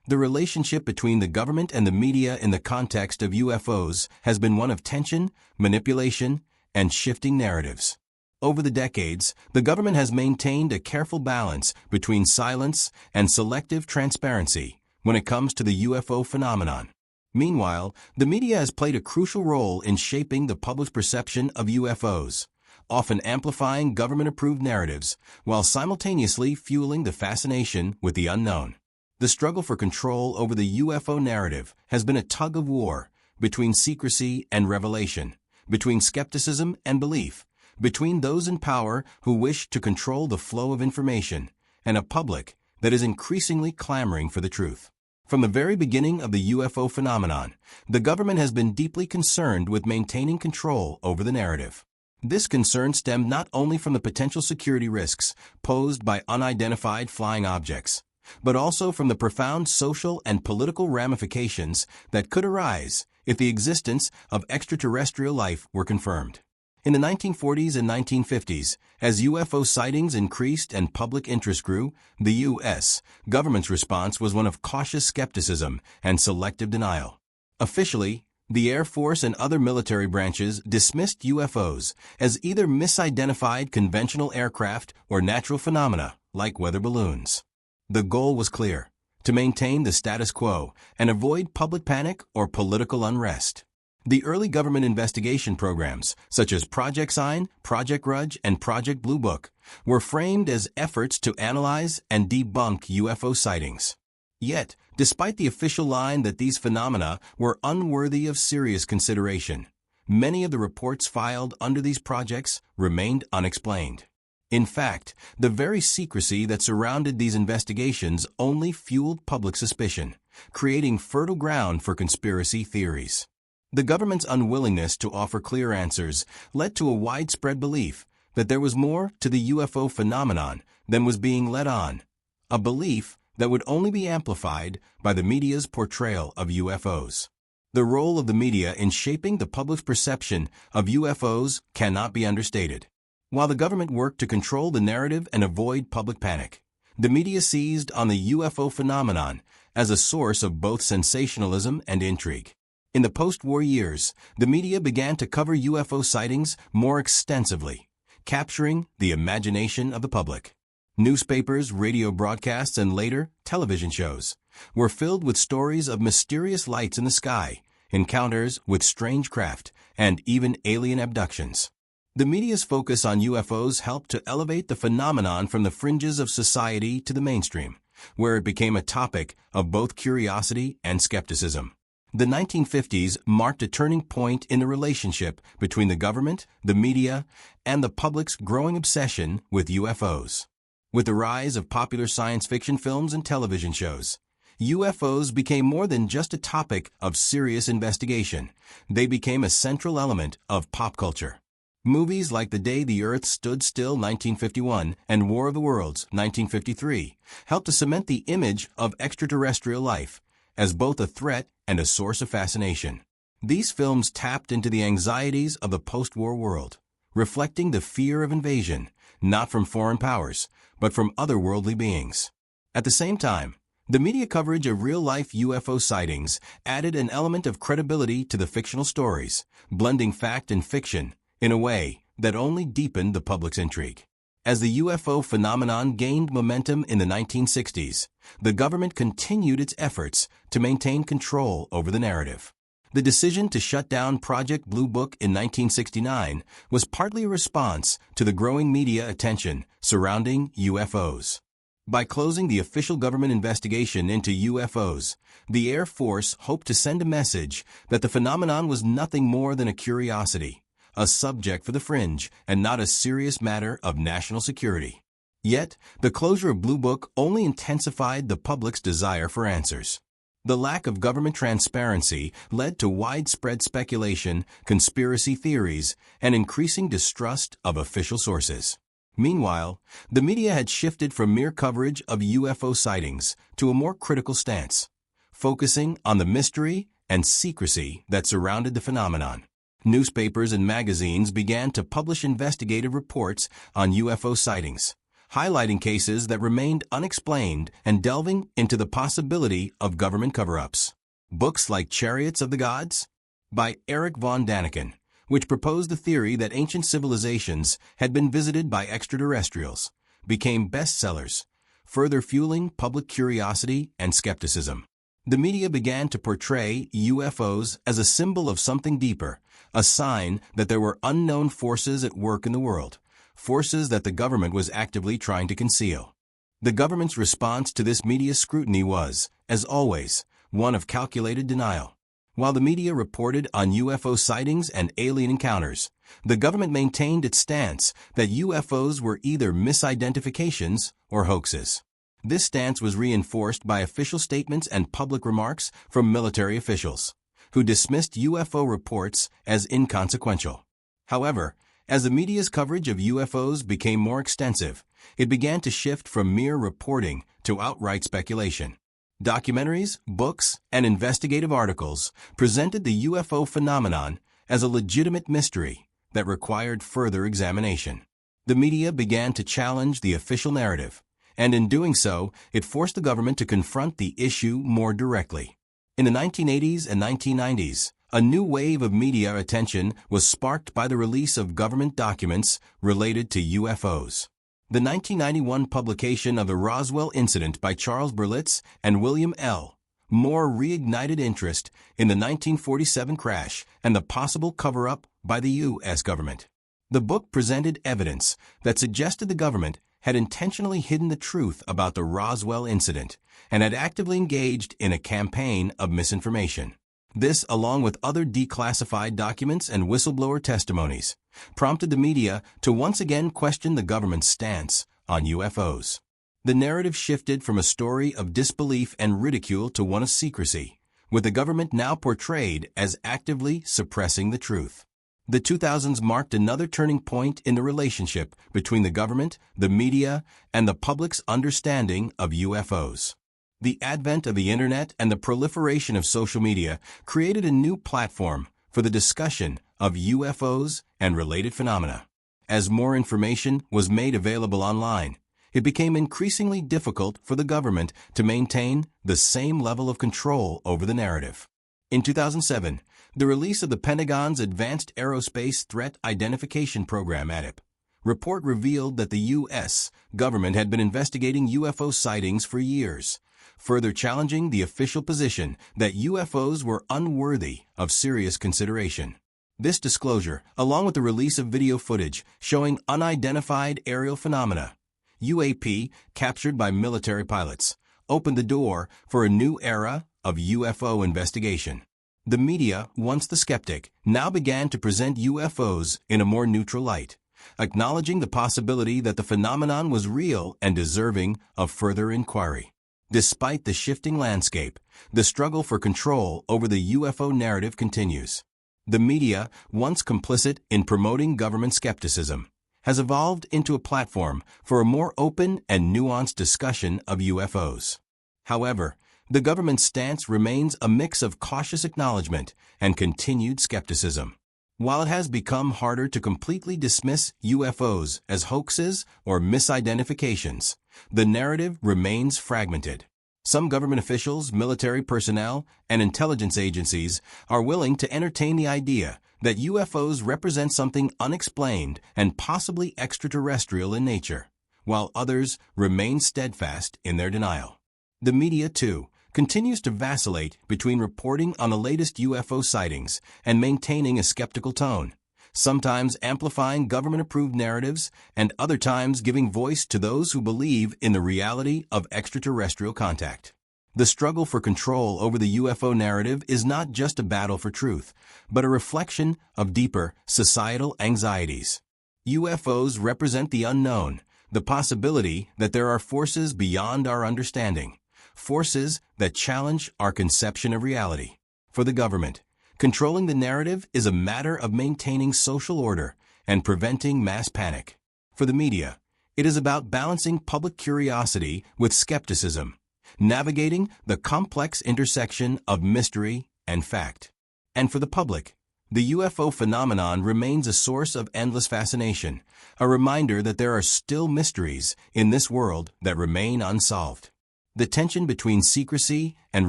The relationship between the government and the media in the context of UFOs has been one of tension, manipulation, and shifting narratives. Over the decades, the government has maintained a careful balance between silence and selective transparency when it comes to the UFO phenomenon. Meanwhile, the media has played a crucial role in shaping the public's perception of UFOs, often amplifying government-approved narratives while simultaneously fueling the fascination with the unknown. The struggle for control over the UFO narrative has been a tug-of-war between secrecy and revelation, between skepticism and belief, between those in power who wish to control the flow of information and a public that is increasingly clamoring for the truth. From the very beginning of the UFO phenomenon, the government has been deeply concerned with maintaining control over the narrative. This concern stemmed not only from the potential security risks posed by unidentified flying objects, but also from the profound social and political ramifications that could arise if the existence of extraterrestrial life were confirmed. In the 1940s and 1950s, as UFO sightings increased and public interest grew, the U.S. government's response was one of cautious skepticism and selective denial. Officially, the Air Force and other military branches dismissed UFOs as either misidentified conventional aircraft or natural phenomena like weather balloons. The goal was clear: to maintain the status quo and avoid public panic or political unrest. The early government investigation programs, such as Project Sign, Project Grudge, and Project Blue Book, were framed as efforts to analyze and debunk UFO sightings. Yet, despite the official line that these phenomena were unworthy of serious consideration, many of the reports filed under these projects remained unexplained. In fact, the very secrecy that surrounded these investigations only fueled public suspicion, creating fertile ground for conspiracy theories. The government's unwillingness to offer clear answers led to a widespread belief that there was more to the UFO phenomenon than was being let on, a belief that would only be amplified by the media's portrayal of UFOs. The role of the media in shaping the public's perception of UFOs cannot be understated. While the government worked to control the narrative and avoid public panic, the media seized on the UFO phenomenon as a source of both sensationalism and intrigue. In the post-war years, the media began to cover UFO sightings more extensively, capturing the imagination of the public. Newspapers, radio broadcasts, and later, television shows were filled with stories of mysterious lights in the sky, encounters with strange craft, and even alien abductions. The media's focus on UFOs helped to elevate the phenomenon from the fringes of society to the mainstream, where it became a topic of both curiosity and skepticism. The 1950s marked a turning point in the relationship between the government, the media, and the public's growing obsession with UFOs. With the rise of popular science fiction films and television shows, UFOs became more than just a topic of serious investigation. They became a central element of pop culture. Movies like The Day the Earth Stood Still 1951 and War of the Worlds 1953 helped to cement the image of extraterrestrial life as both a threat and a source of fascination. These films tapped into the anxieties of the post-war world, reflecting the fear of invasion, not from foreign powers, but from otherworldly beings. At the same time, the media coverage of real-life UFO sightings added an element of credibility to the fictional stories, blending fact and fiction in a way that only deepened the public's intrigue. As the UFO phenomenon gained momentum in the 1960s, the government continued its efforts to maintain control over the narrative. The decision to shut down Project Blue Book in 1969 was partly a response to the growing media attention surrounding UFOs. By closing the official government investigation into UFOs, the Air Force hoped to send a message that the phenomenon was nothing more than a curiosity, a subject for the fringe, and not a serious matter of national security. Yet, the closure of Blue Book only intensified the public's desire for answers. The lack of government transparency led to widespread speculation, conspiracy theories, and increasing distrust of official sources. Meanwhile, the media had shifted from mere coverage of UFO sightings to a more critical stance, focusing on the mystery and secrecy that surrounded the phenomenon. Newspapers and magazines began to publish investigative reports on UFO sightings, highlighting cases that remained unexplained and delving into the possibility of government cover-ups. Books like Chariots of the Gods by Eric von Daniken, which proposed the theory that ancient civilizations had been visited by extraterrestrials, became bestsellers, further fueling public curiosity and skepticism. The media began to portray UFOs as a symbol of something deeper, a sign that there were unknown forces at work in the world, forces that the government was actively trying to conceal. The government's response to this media scrutiny was, as always, one of calculated denial. While the media reported on UFO sightings and alien encounters, the government maintained its stance that UFOs were either misidentifications or hoaxes. This stance was reinforced by official statements and public remarks from military officials, who dismissed UFO reports as inconsequential. However, as the media's coverage of UFOs became more extensive, it began to shift from mere reporting to outright speculation. Documentaries, books, and investigative articles presented the UFO phenomenon as a legitimate mystery that required further examination. The media began to challenge the official narrative, and in doing so, it forced the government to confront the issue more directly. In the 1980s and 1990s, a new wave of media attention was sparked by the release of government documents related to UFOs. The 1991 publication of the Roswell incident by Charles Berlitz and William L. Moore reignited interest in the 1947 crash and the possible cover-up by the U.S. government. The book presented evidence that suggested the government had intentionally hidden the truth about the Roswell incident and had actively engaged in a campaign of misinformation. This, along with other declassified documents and whistleblower testimonies, prompted the media to once again question the government's stance on UFOs. The narrative shifted from a story of disbelief and ridicule to one of secrecy, with the government now portrayed as actively suppressing the truth. The 2000s marked another turning point in the relationship between the government, the media, and the public's understanding of UFOs. The advent of the internet and the proliferation of social media created a new platform for the discussion of UFOs and related phenomena. As more information was made available online, it became increasingly difficult for the government to maintain the same level of control over the narrative. In 2007, the release of the Pentagon's Advanced Aerospace Threat Identification Program (ATIP) report revealed that the U.S. government had been investigating UFO sightings for years, further challenging the official position that UFOs were unworthy of serious consideration. This disclosure, along with the release of video footage showing unidentified aerial phenomena, UAP, captured by military pilots, opened the door for a new era of UFO investigation. The media, once the skeptic, now began to present UFOs in a more neutral light, acknowledging the possibility that the phenomenon was real and deserving of further inquiry. Despite the shifting landscape, the struggle for control over the UFO narrative continues. The media, once complicit in promoting government skepticism, has evolved into a platform for a more open and nuanced discussion of UFOs. However, the government's stance remains a mix of cautious acknowledgement and continued skepticism. While it has become harder to completely dismiss UFOs as hoaxes or misidentifications, the narrative remains fragmented. Some government officials, military personnel, and intelligence agencies are willing to entertain the idea that UFOs represent something unexplained and possibly extraterrestrial in nature, while others remain steadfast in their denial. The media, too, continues to vacillate between reporting on the latest UFO sightings and maintaining a skeptical tone, sometimes amplifying government-approved narratives and other times giving voice to those who believe in the reality of extraterrestrial contact. The struggle for control over the UFO narrative is not just a battle for truth, but a reflection of deeper societal anxieties. UFOs represent the unknown, the possibility that there are forces beyond our understanding, forces that challenge our conception of reality. For the government, controlling the narrative is a matter of maintaining social order and preventing mass panic. For the media, it is about balancing public curiosity with skepticism, navigating the complex intersection of mystery and fact. And for the public, the UFO phenomenon remains a source of endless fascination, a reminder that there are still mysteries in this world that remain unsolved. The tension between secrecy and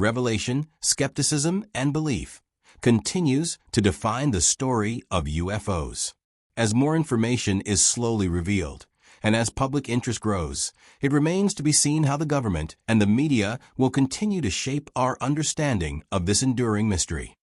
revelation, skepticism and belief, continues to define the story of UFOs. As more information is slowly revealed, and as public interest grows, it remains to be seen how the government and the media will continue to shape our understanding of this enduring mystery.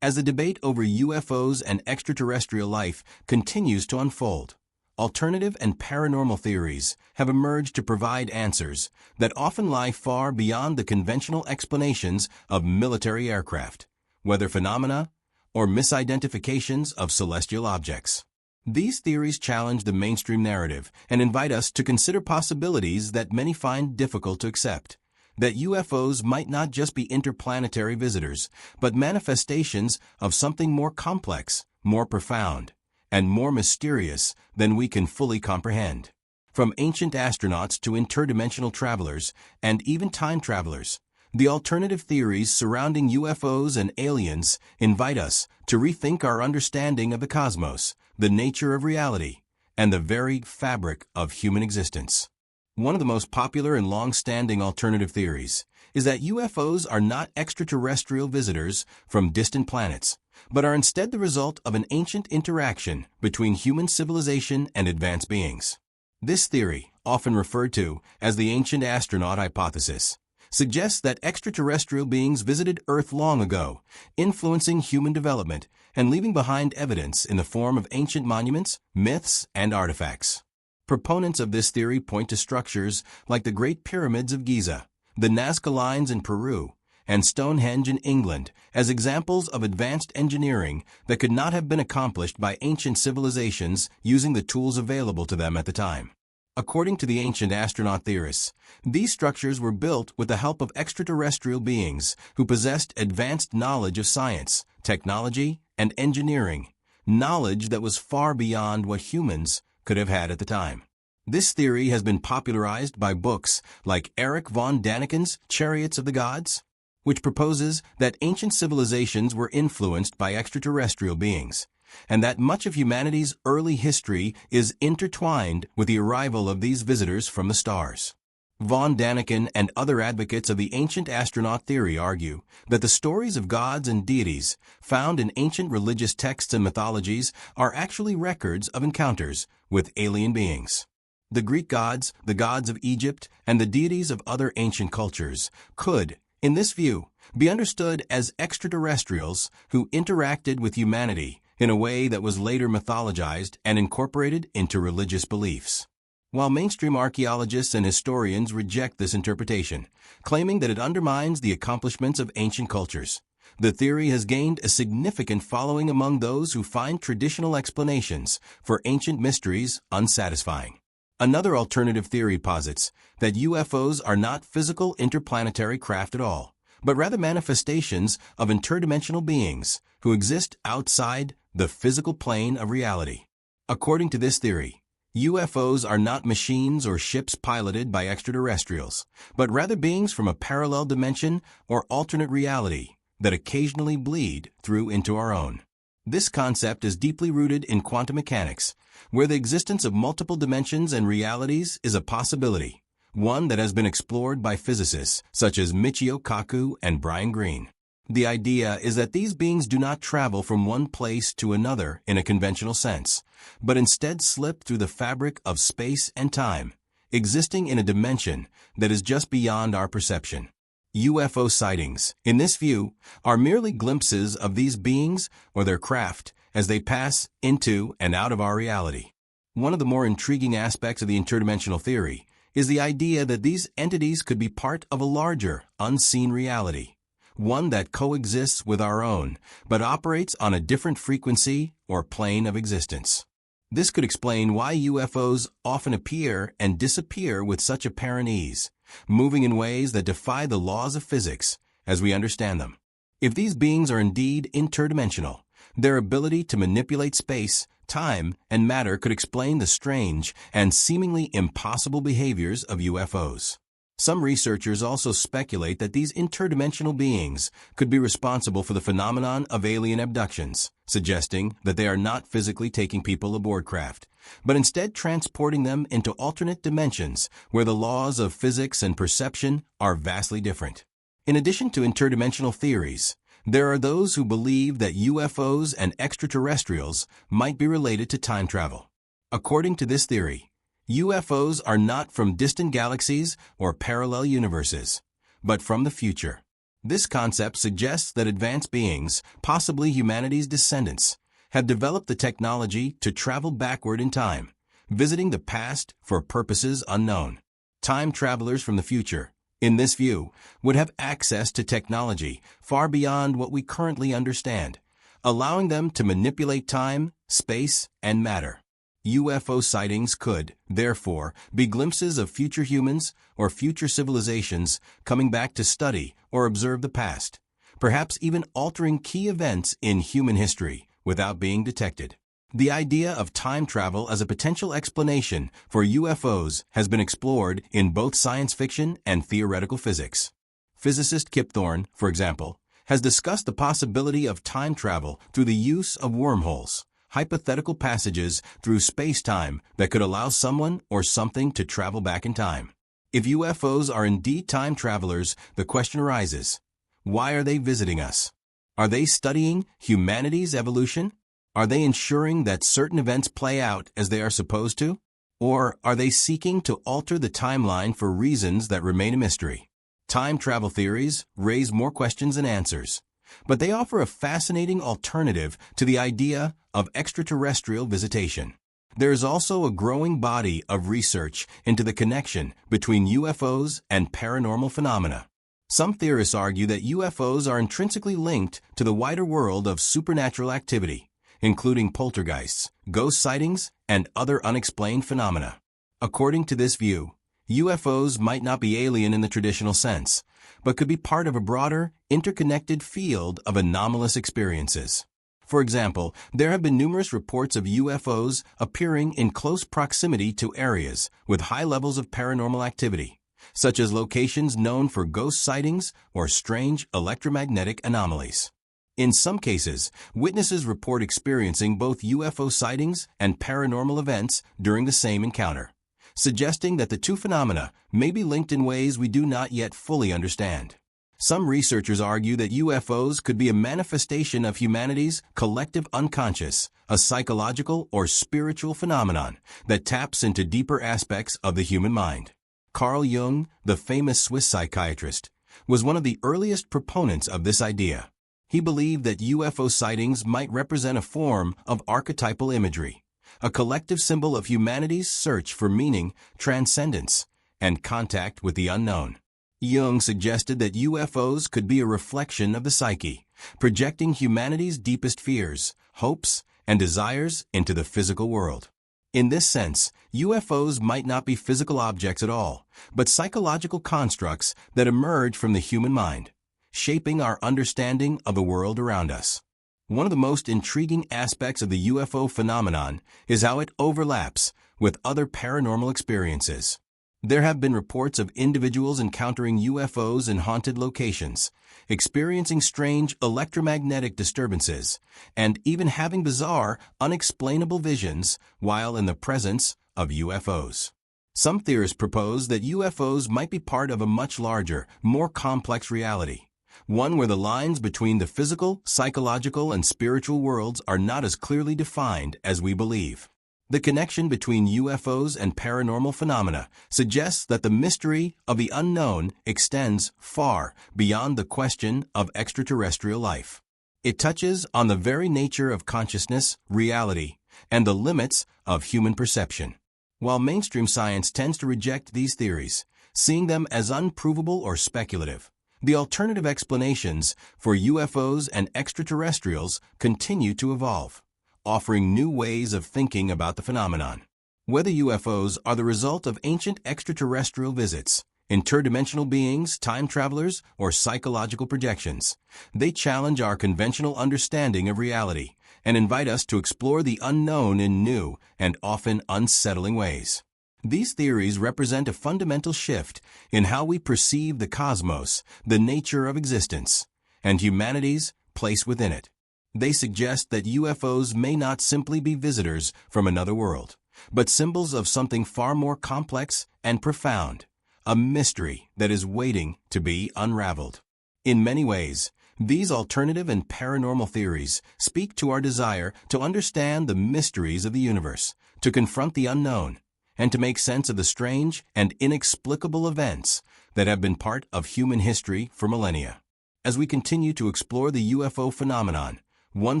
As the debate over UFOs and extraterrestrial life continues to unfold, alternative and paranormal theories have emerged to provide answers that often lie far beyond the conventional explanations of military aircraft, weather phenomena, or misidentifications of celestial objects. These theories challenge the mainstream narrative and invite us to consider possibilities that many find difficult to accept, that UFOs might not just be interplanetary visitors, but manifestations of something more complex, more profound, and more mysterious than we can fully comprehend. From ancient astronauts to interdimensional travelers and even time travelers, the alternative theories surrounding UFOs and aliens invite us to rethink our understanding of the cosmos, the nature of reality, and the very fabric of human existence. One of the most popular and long-standing alternative theories is that UFOs are not extraterrestrial visitors from distant planets, but are instead the result of an ancient interaction between human civilization and advanced beings. This theory, often referred to as the ancient astronaut hypothesis, suggests that extraterrestrial beings visited Earth long ago, influencing human development and leaving behind evidence in the form of ancient monuments, myths, and artifacts. Proponents of this theory point to structures like the Great Pyramids of Giza, the Nazca Lines in Peru, and Stonehenge in England as examples of advanced engineering that could not have been accomplished by ancient civilizations using the tools available to them at the time. According to the ancient astronaut theorists, these structures were built with the help of extraterrestrial beings who possessed advanced knowledge of science, technology, and engineering, knowledge that was far beyond what humans could have had at the time. This theory has been popularized by books like Erich von Daniken's Chariots of the Gods, which proposes that ancient civilizations were influenced by extraterrestrial beings, and that much of humanity's early history is intertwined with the arrival of these visitors from the stars. Von Daniken and other advocates of the ancient astronaut theory argue that the stories of gods and deities found in ancient religious texts and mythologies are actually records of encounters with alien beings. The Greek gods, the gods of Egypt, and the deities of other ancient cultures could, in this view, be understood as extraterrestrials who interacted with humanity in a way that was later mythologized and incorporated into religious beliefs. While mainstream archaeologists and historians reject this interpretation, claiming that it undermines the accomplishments of ancient cultures, the theory has gained a significant following among those who find traditional explanations for ancient mysteries unsatisfying. Another alternative theory posits that UFOs are not physical interplanetary craft at all, but rather manifestations of interdimensional beings who exist outside the physical plane of reality. According to this theory, UFOs are not machines or ships piloted by extraterrestrials, but rather beings from a parallel dimension or alternate reality that occasionally bleed through into our own. This concept is deeply rooted in quantum mechanics, where the existence of multiple dimensions and realities is a possibility, one that has been explored by physicists such as Michio Kaku and Brian Greene. The idea is that these beings do not travel from one place to another in a conventional sense, but instead slip through the fabric of space and time, existing in a dimension that is just beyond our perception. UFO sightings, in this view, are merely glimpses of these beings or their craft as they pass into and out of our reality. One of the more intriguing aspects of the interdimensional theory is the idea that these entities could be part of a larger, unseen reality, one that coexists with our own, but operates on a different frequency or plane of existence. This could explain why UFOs often appear and disappear with such apparent ease, moving in ways that defy the laws of physics as we understand them. If these beings are indeed interdimensional, their ability to manipulate space, time, and matter could explain the strange and seemingly impossible behaviors of UFOs. Some researchers also speculate that these interdimensional beings could be responsible for the phenomenon of alien abductions, suggesting that they are not physically taking people aboard craft, but instead transporting them into alternate dimensions where the laws of physics and perception are vastly different. In addition to interdimensional theories, there are those who believe that UFOs and extraterrestrials might be related to time travel. According to this theory, UFOs are not from distant galaxies or parallel universes, but from the future. This concept suggests that advanced beings, possibly humanity's descendants, have developed the technology to travel backward in time, visiting the past for purposes unknown. Time travelers from the future, in this view, would have access to technology far beyond what we currently understand, allowing them to manipulate time, space, and matter. UFO sightings could, therefore, be glimpses of future humans or future civilizations coming back to study or observe the past, perhaps even altering key events in human history without being detected. The idea of time travel as a potential explanation for UFOs has been explored in both science fiction and theoretical physics. Physicist Kip Thorne, for example, has discussed the possibility of time travel through the use of wormholes, hypothetical passages through space-time that could allow someone or something to travel back in time. If UFOs are indeed time travelers, the question arises, why are they visiting us? Are they studying humanity's evolution? Are they ensuring that certain events play out as they are supposed to? Or are they seeking to alter the timeline for reasons that remain a mystery? Time travel theories raise more questions than answers, but they offer a fascinating alternative to the idea of extraterrestrial visitation. There is also a growing body of research into the connection between UFOs and paranormal phenomena. Some theorists argue that UFOs are intrinsically linked to the wider world of supernatural activity, including poltergeists, ghost sightings, and other unexplained phenomena. According to this view, UFOs might not be alien in the traditional sense, but could be part of a broader, interconnected field of anomalous experiences. For example, there have been numerous reports of UFOs appearing in close proximity to areas with high levels of paranormal activity, such as locations known for ghost sightings or strange electromagnetic anomalies. In some cases, witnesses report experiencing both UFO sightings and paranormal events during the same encounter, suggesting that the two phenomena may be linked in ways we do not yet fully understand. Some researchers argue that UFOs could be a manifestation of humanity's collective unconscious, a psychological or spiritual phenomenon that taps into deeper aspects of the human mind. Carl Jung, the famous Swiss psychiatrist, was one of the earliest proponents of this idea. He believed that UFO sightings might represent a form of archetypal imagery, a collective symbol of humanity's search for meaning, transcendence, and contact with the unknown. Jung suggested that UFOs could be a reflection of the psyche, projecting humanity's deepest fears, hopes, and desires into the physical world. In this sense, UFOs might not be physical objects at all, but psychological constructs that emerge from the human mind, shaping our understanding of the world around us. One of the most intriguing aspects of the UFO phenomenon is how it overlaps with other paranormal experiences. There have been reports of individuals encountering UFOs in haunted locations, experiencing strange electromagnetic disturbances, and even having bizarre, unexplainable visions while in the presence of UFOs. Some theorists propose that UFOs might be part of a much larger, more complex reality, one where the lines between the physical, psychological, and spiritual worlds are not as clearly defined as we believe. The connection between UFOs and paranormal phenomena suggests that the mystery of the unknown extends far beyond the question of extraterrestrial life. It touches on the very nature of consciousness, reality, and the limits of human perception. While mainstream science tends to reject these theories, seeing them as unprovable or speculative, the alternative explanations for UFOs and extraterrestrials continue to evolve, offering new ways of thinking about the phenomenon. Whether UFOs are the result of ancient extraterrestrial visits, interdimensional beings, time travelers, or psychological projections, they challenge our conventional understanding of reality and invite us to explore the unknown in new and often unsettling ways. These theories represent a fundamental shift in how we perceive the cosmos, the nature of existence, and humanity's place within it. They suggest that UFOs may not simply be visitors from another world, but symbols of something far more complex and profound, a mystery that is waiting to be unraveled. In many ways, these alternative and paranormal theories speak to our desire to understand the mysteries of the universe, to confront the unknown, and to make sense of the strange and inexplicable events that have been part of human history for millennia. As we continue to explore the UFO phenomenon, one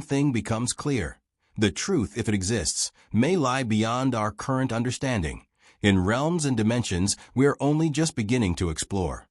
thing becomes clear. The truth, if it exists, may lie beyond our current understanding, in realms and dimensions we are only just beginning to explore.